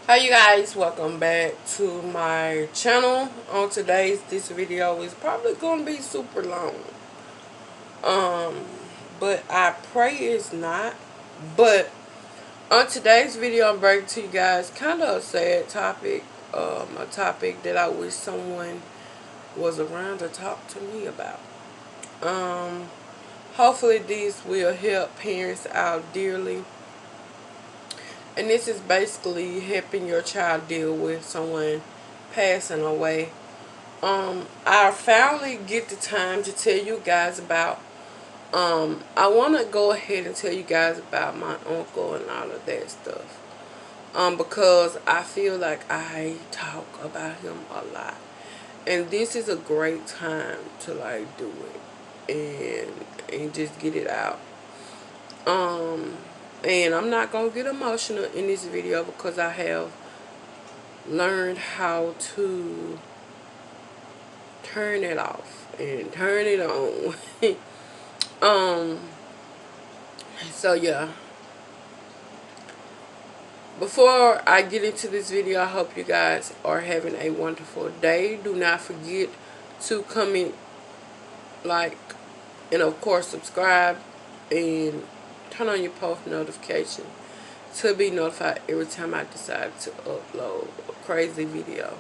Hi you guys, welcome back to my channel. On this video is probably gonna be super long. Um but I pray it's not. But on today's video I'm bringing to you guys kind of a sad topic. A topic that I wish someone was around to talk to me about. Um Hopefully this will help parents out dearly. And this is basically helping your child deal with someone passing away. I finally get the time to tell you guys about, I want to go ahead and tell you guys about my uncle and all of that stuff. Because I feel like I talk about him a lot. And this is a great time to like do it and just get it out. And I'm not going to get emotional in this video because I have learned how to turn it off and turn it on. um so yeah, before I get into this video, I hope you guys are having a wonderful day. Do not forget to comment, like, and of course subscribe and turn on your post notification to be notified every time I decide to upload a crazy video.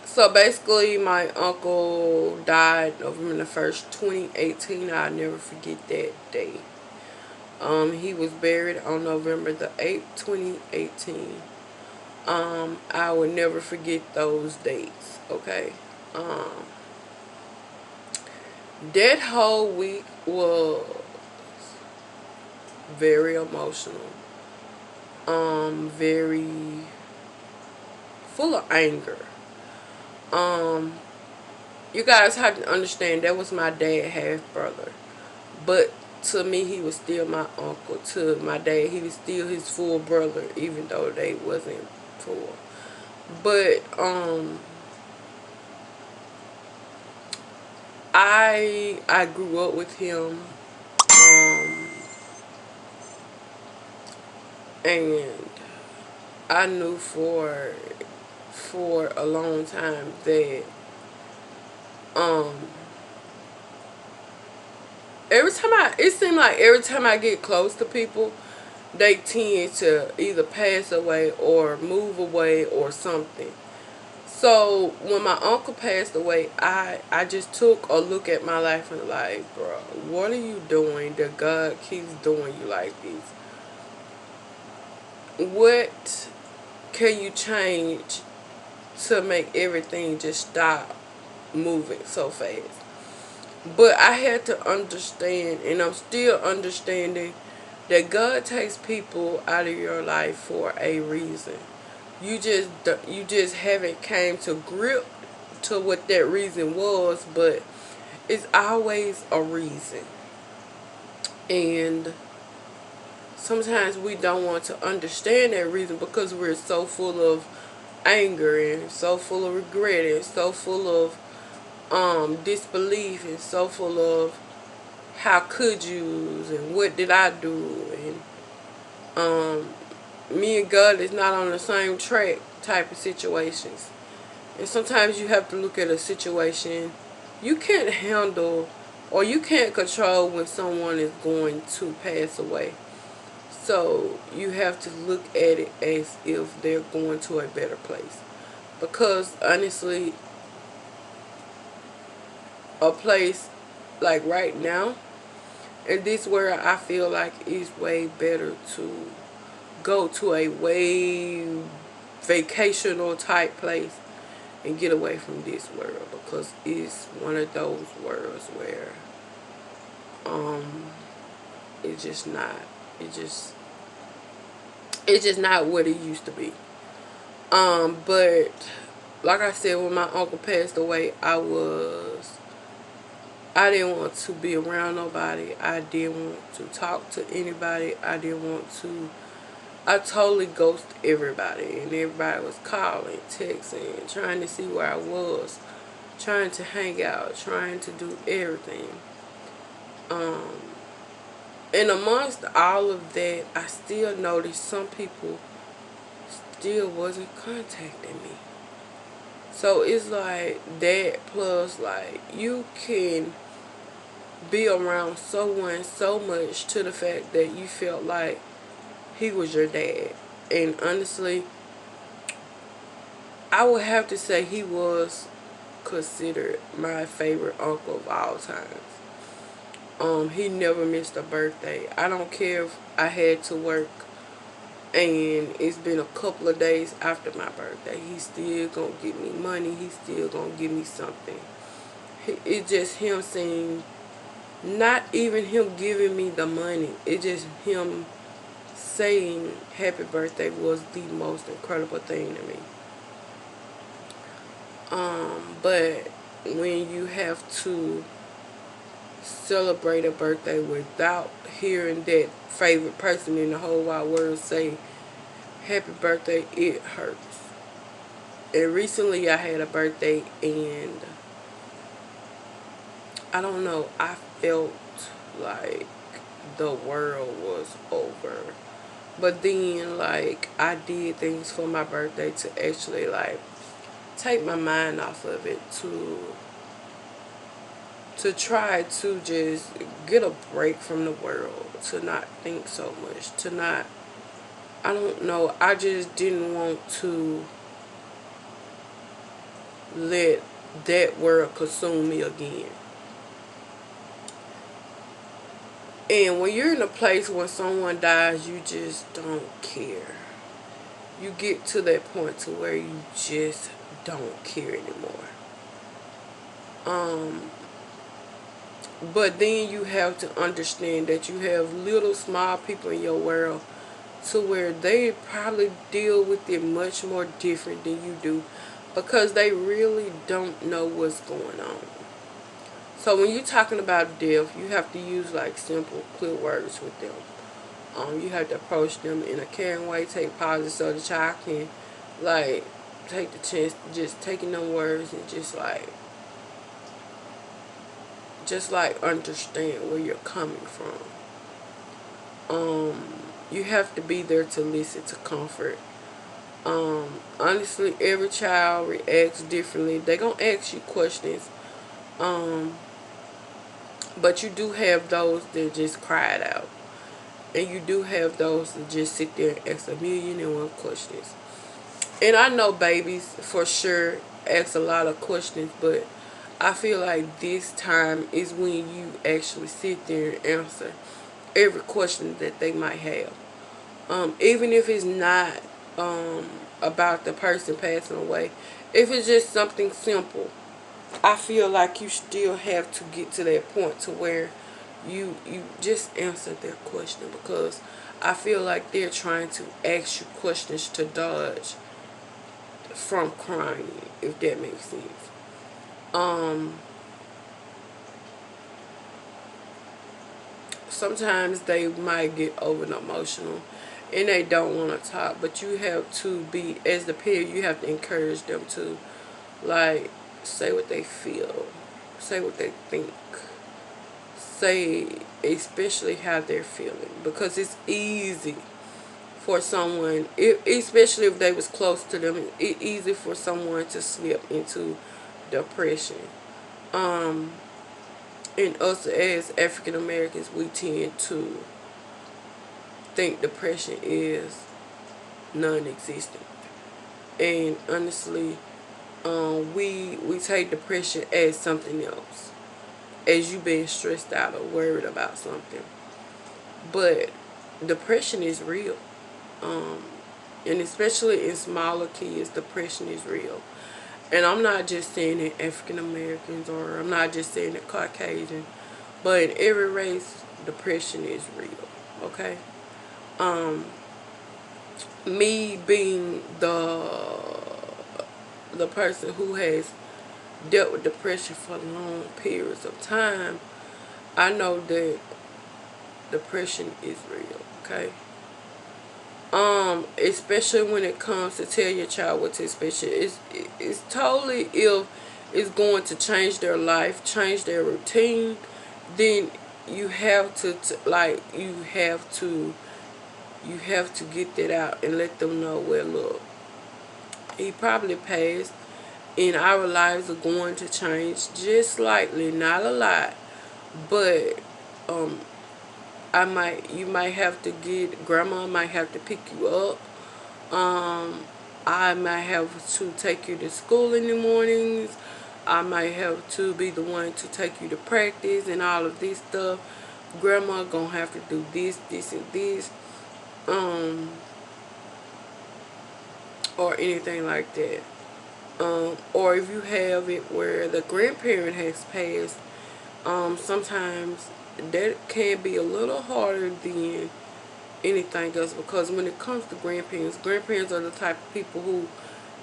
So basically, my uncle died November the 1st, 2018. I'll never forget that day. He was buried on November the 8th, 2018. I will never forget those dates, okay? That whole week was very emotional. Very full of anger. You guys have to understand that was my dad half brother, but to me he was still my uncle. To my dad he was still his full brother, even though they wasn't full. But I grew up with him, and I knew for a long time that um it seemed like every time I get close to people, they tend to either pass away or move away or something. So when my uncle passed away, I just took a look at my life and like, bro, what are you doing that God keeps doing you like this? What can you change to make everything just stop moving so fast? But I had to understand, and I'm still understanding, that God takes people out of your life for a reason. You just haven't came to grip to what that reason was, but it's always a reason. And sometimes we don't want to understand that reason because we're so full of anger and so full of regret and so full of disbelief and so full of how could you and what did I do, and me and God is not on the same track type of situations. And sometimes you have to look at a situation you can't handle or you can't control when someone is going to pass away. So you have to look at it as if they're going to a better place. Because honestly, a place like right now, and this where I feel like it's way better to go to a way vacational type place and get away from this world, because it's one of those worlds where it's just not it just it's just not what it used to be. But like I said, when my uncle passed away, I didn't want to be around nobody. I didn't want to talk to anybody. I totally ghosted everybody, and everybody was calling, texting, trying to see where I was, trying to hang out, trying to do everything. And amongst all of that, I still noticed some people still wasn't contacting me. So it's like that, plus like you can be around someone so much to the fact that you felt like he was your dad. And honestly, I would have to say he was considered my favorite uncle of all times. He never missed a birthday. I don't care if I had to work and it's been a couple of days after my birthday. He's still gonna give me money. He's still gonna give me something. It's just him saying, not even him giving me the money. It's just him saying happy birthday was the most incredible thing to me. But when you have to celebrate a birthday without hearing that favorite person in the whole wide world say happy birthday, it hurts. And recently I had a birthday and I don't know, I felt like the world was over. But then like I did things for my birthday to actually like take my mind off of it, to try to just get a break from the world, to not think so much, to not, I don't know, I just didn't want to let that world consume me again. And when you're in a place when someone dies, you just don't care. You get to that point to where you just don't care anymore. But then you have to understand that you have little small people in your world to where they probably deal with it much more different than you do, because they really don't know what's going on. So when you're talking about death, you have to use like simple, clear words with them. You have to approach them in a caring way, take pauses so the child can like take the chance to just taking them words and just like understand where you're coming from. You have to be there to listen, to comfort. Honestly, every child reacts differently. They gonna ask you questions. But you do have those that just cry it out. And you do have those that just sit there and ask 1,000,001 questions. And I know babies for sure ask a lot of questions, but I feel like this time is when you actually sit there and answer every question that they might have. Even if it's not about the person passing away, if it's just something simple, I feel like you still have to get to that point to where you just answer their question, because I feel like they're trying to ask you questions to dodge from crying, if that makes sense. Sometimes they might get over emotional and they don't want to talk, but you have to be, as the peer, you have to encourage them to like say what they feel, say what they think, say especially how they're feeling, because it's easy for someone, especially if they was close to them, it's easy for someone to slip into depression. And us as African Americans, we tend to think depression is non-existent. And honestly, we take depression as something else, as you being stressed out or worried about something. But depression is real. And especially in smaller kids, depression is real. And I'm not just saying in African Americans, or I'm not just saying in Caucasian, but in every race, depression is real. Okay? Me being the person who has dealt with depression for long periods of time, I know that depression is real. Okay? Especially when it comes to tell your child what to expect. It's totally, if it's going to change their life, change their routine, then you have to you have to get that out and let them know, well, look, He probably passed, and our lives are going to change just slightly, not a lot. But um, you might have to grandma might have to pick you up. I might have to take you to school in the mornings. I might have to be the one to take you to practice and all of this stuff. Grandma gonna have to do this, this, and this, um, or anything like that. Or if you have it where the grandparent has passed, sometimes that can be a little harder than anything else, because when it comes to grandparents are the type of people who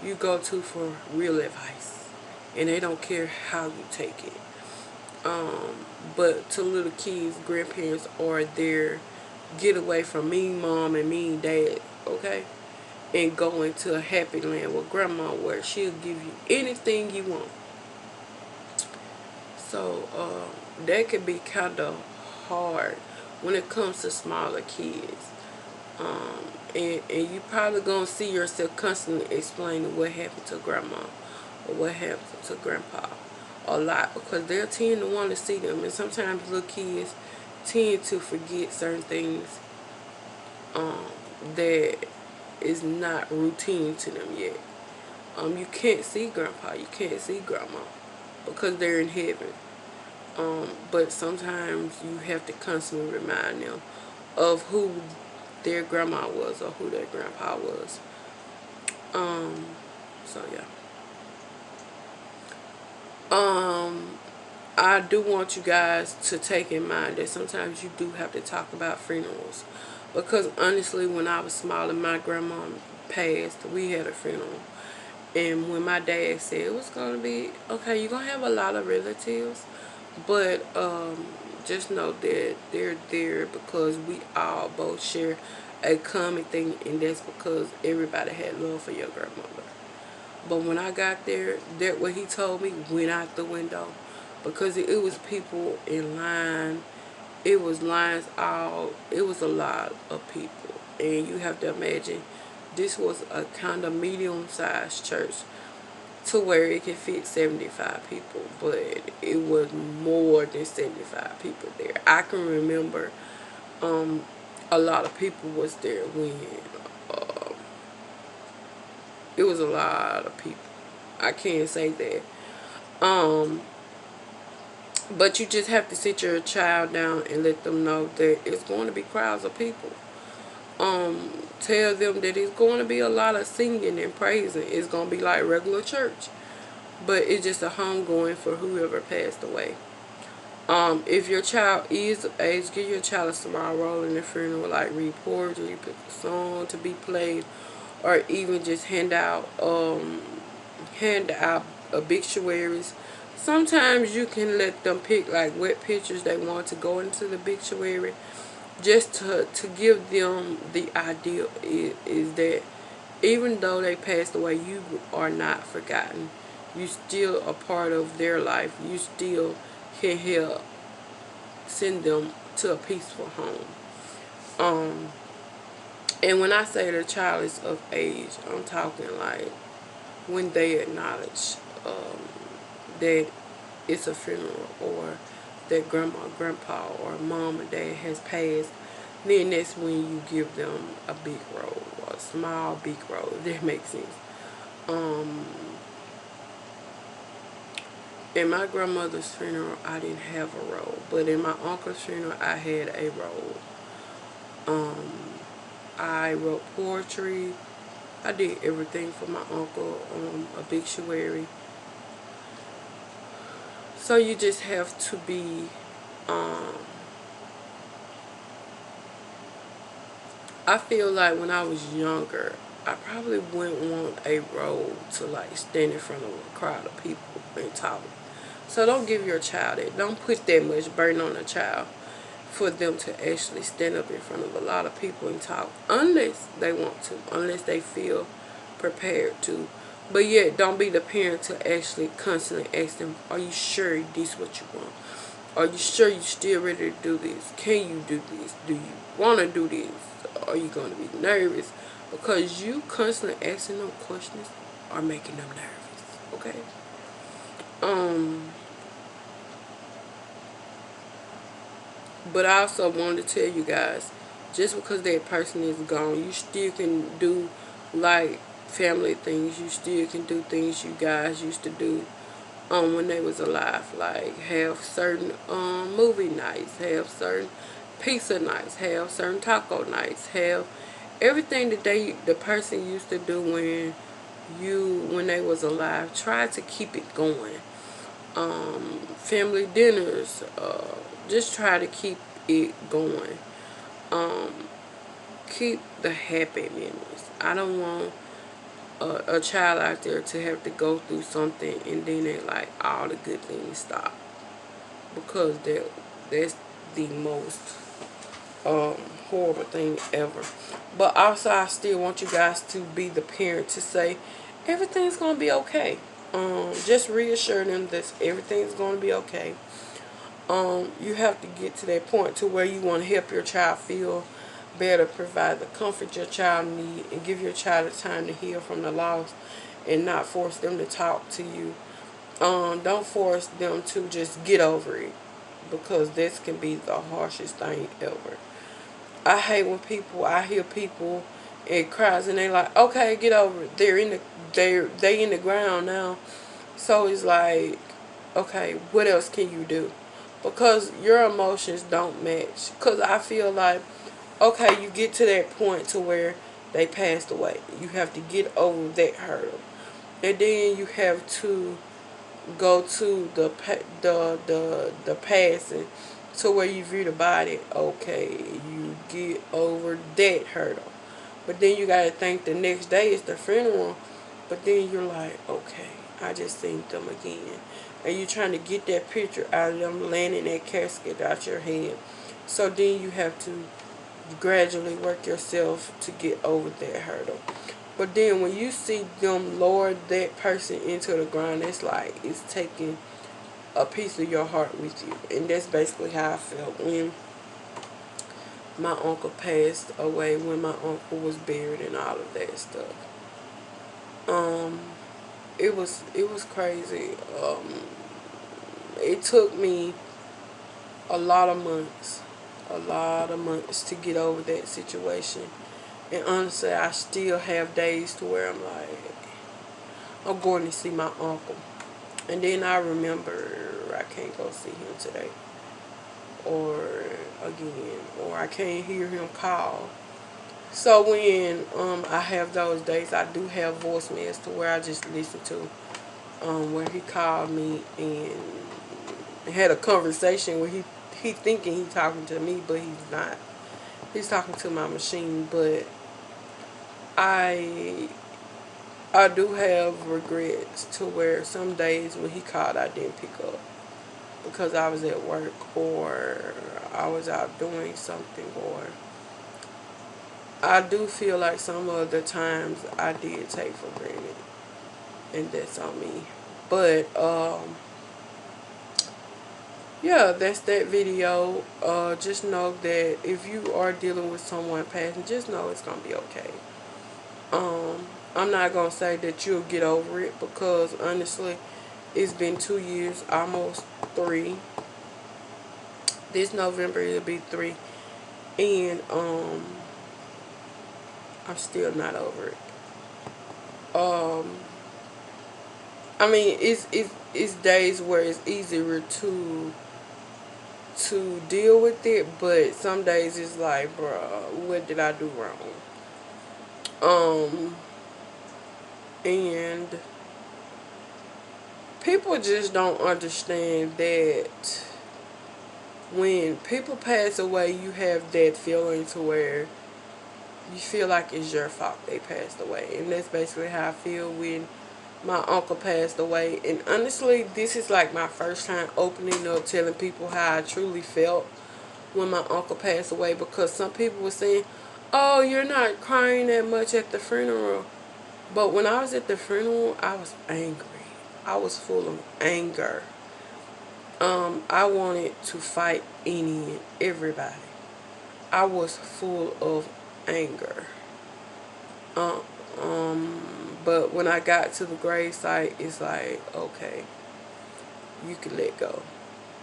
you go to for real advice, and they don't care how you take it. But to little kids, grandparents are there, get away from mean mom and mean dad, okay, and go into a happy land with grandma where she'll give you anything you want. So that can be kind of hard when it comes to smaller kids. And you probably gonna see yourself constantly explaining what happened to grandma or what happened to grandpa a lot, because they'll tend to want to see them, and sometimes little kids tend to forget certain things that is not routine to them yet. You can't see grandpa, you can't see grandma because they're in heaven. But sometimes you have to constantly remind them of who their grandma was or who their grandpa was. So yeah. I do want you guys to take in mind that sometimes you do have to talk about funerals. Because honestly, when I was small and my grandma passed, we had a funeral. And when my dad said it was going to be, okay, you're going to have a lot of relatives, but just know that they're there because we all both share a common thing, and that's because everybody had love for your grandmother. But when I got there, that what he told me went out the window, because it was people in line. It was lines out. It was a lot of people, and you have to imagine this was a kind of medium-sized church to where it could fit 75 people, but it was more than 75 people there. I can remember a lot of people was there when it was a lot of people. I can't say that. But you just have to sit your child down and let them know that it's going to be crowds of people. Tell them that it's going to be a lot of singing and praising. It's going to be like regular church, but it's just a homegoing for whoever passed away. If your child is of age, give your child a small role in the funeral, like read poetry, pick a song to be played, or even just hand out obituaries. Sometimes you can let them pick like what pictures they want to go into the obituary, just to give them the idea is that even though they passed away, you are not forgotten. You still a part of their life. You still can help send them to a peaceful home. And when I say the child is of age, I'm talking like when they acknowledge that it's a funeral, or that grandma, grandpa, or mom or dad has passed, then that's when you give them a big role, or a small big role, if that makes sense. In my grandmother's funeral, I didn't have a role, but in my uncle's funeral, I had a role. I wrote poetry. I did everything for my uncle, obituary. So you just have to be, I feel like when I was younger, I probably wouldn't want a role to like stand in front of a crowd of people and talk. So don't give your child it. Don't put that much burden on a child for them to actually stand up in front of a lot of people and talk, unless they want to, unless they feel prepared to. But yet, don't be the parent to actually constantly ask them, are you sure this is what you want? Are you sure you're still ready to do this? Can you do this? Do you want to do this? Are you going to be nervous? Because you constantly asking them questions, are making them nervous. Okay. Um, but I also wanted to tell you guys, just because that person is gone, you still can do like family things. You still can do things you guys used to do when they was alive, like have certain movie nights, have certain pizza nights, have certain taco nights, have everything that the person used to do when they was alive. Try to keep it going. Family dinners, just try to keep it going. Um, keep the happy memories. I don't want a child out there to have to go through something and then they like all the good things stop, because that's the most um, horrible thing ever. But also, I still want you guys to be the parent to say everything's gonna be okay. Just reassure them that everything's gonna be okay. You have to get to that point to where you want to help your child feel better, provide the comfort your child needs, and give your child the time to heal from the loss, and not force them to talk to you. Don't force them to just get over it, because this can be the harshest thing ever. I hate when I hear people and cries and they like, okay, get over it. They in the ground now. So it's like, okay, what else can you do? Because your emotions don't match. Because I feel like, okay, you get to that point to where they passed away. You have to get over that hurdle. And then you have to go to the passing, to where you view the body. Okay, you get over that hurdle. But then you gotta think the next day is the funeral. But then you're like, okay, I just seen them again. And you're trying to get that picture out of them laying in that casket out your head. So then you have to gradually work yourself to get over that hurdle. But then when you see them lower that person into the ground, it's like it's taking a piece of your heart with you. And that's basically how I felt when my uncle passed away, when my uncle was buried and all of that stuff. Um, it was crazy. It took me a lot of months, to get over that situation. And honestly, I still have days to where I'm like, I'm going to see my uncle. And then I remember I can't go see him today. Or again. Or I can't hear him call. So when I have those days, I do have voicemails to where I just listen to, where he called me and had a conversation where he thinking he talking to me, but he's not. He's talking to my machine. But I I do have regrets to where some days when he called I didn't pick up because I was at work or I was out doing something, or I do feel like some of the times I did take for granted, and that's on me. But yeah, that's that video. Just know that if you are dealing with someone passing, just know it's gonna be okay. Um, I'm not gonna say that you'll get over it, because honestly, it's been 2 years, almost 3. This November it'll be 3, and I'm still not over it. Um, I mean, it's days where it's easier to deal with it, but some days it's like, bruh, what did I do wrong? Um, and people just don't understand that when people pass away, you have that feeling to where you feel like it's your fault they passed away. And that's basically how I feel when my uncle passed away. And honestly, this is like my first time opening up, telling people how I truly felt when my uncle passed away, because some people were saying, oh, you're not crying that much at the funeral. But when I was at the funeral, I was angry. I was full of anger. I wanted to fight any and everybody. I was full of anger. Uh, um, But when I got to the grave site, it's like, okay, you can let go.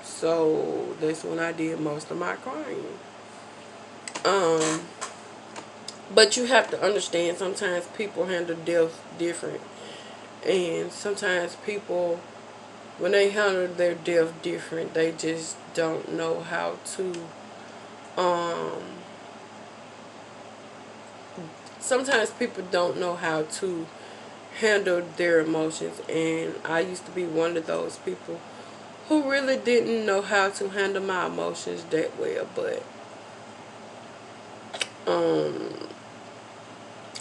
So that's when I did most of my crying. But you have to understand, sometimes people handle death different. And sometimes people, when they handle their death different, they just don't know how to, sometimes people don't know how to handle their emotions. And I used to be one of those people who really didn't know how to handle my emotions that well. But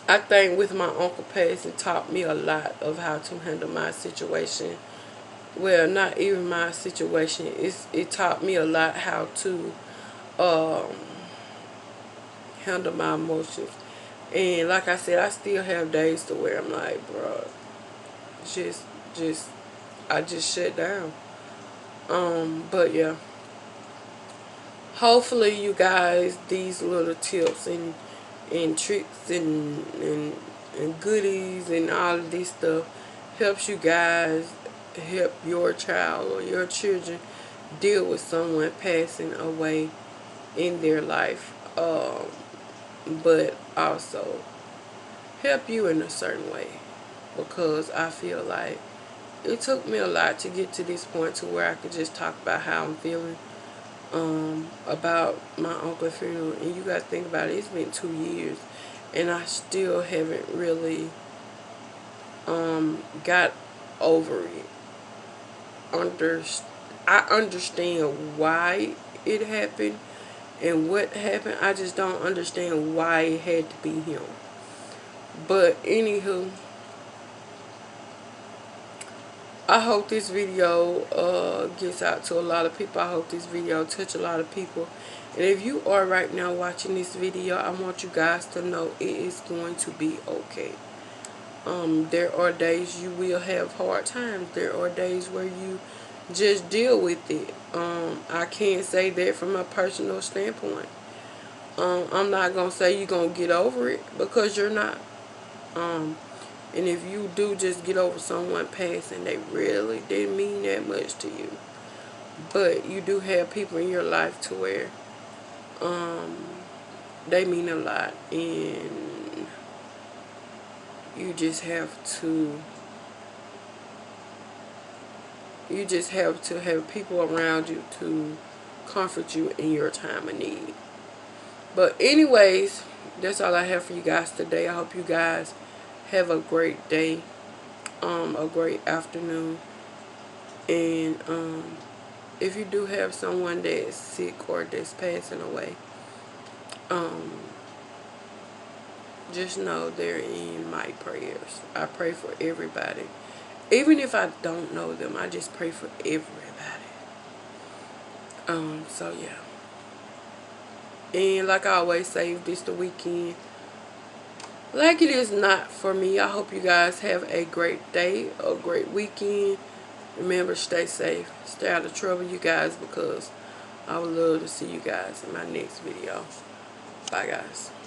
I think with my uncle passing taught me a lot of how to handle my situation. Well, not even my situation. It taught me a lot how to um, handle my emotions. And like I said, I still have days to where I'm like, bro, just, just, I just shut down. But yeah, hopefully you guys, these little tips and tricks and goodies and all of this stuff helps you guys help your child or your children deal with someone passing away in their life, but also help you in a certain way, because I feel like it took me a lot to get to this point to where I could just talk about how I'm feeling about my uncle's funeral. And you got to think about it, it's been 2 years and I still haven't really got over it. I understand why it happened and what happened. I just don't understand why it had to be him. But anywho, I hope this video gets out to a lot of people. I hope this video touch a lot of people. And if you are right now watching this video, I want you guys to know it is going to be okay. There are days you will have hard times. There are days where you just deal with it. I can't say that from a personal standpoint. I'm not going to say you're going to get over it, because you're not. And if you do just get over someone passing, they really didn't mean that much to you. But you do have people in your life to where they mean a lot, and you just have to have people around you to comfort you in your time of need. But anyways, that's all I have for you guys today. I hope you guys have a great day, a great afternoon. And if you do have someone that's sick or that's passing away, just know they're in my prayers. I pray for everybody. Even if I don't know them, I just pray for everybody. So yeah. And like I always say, if this the weekend, like it is not for me, I hope you guys have a great day, a great weekend. Remember, stay safe, stay out of trouble, you guys, because I would love to see you guys in my next video. Bye, guys.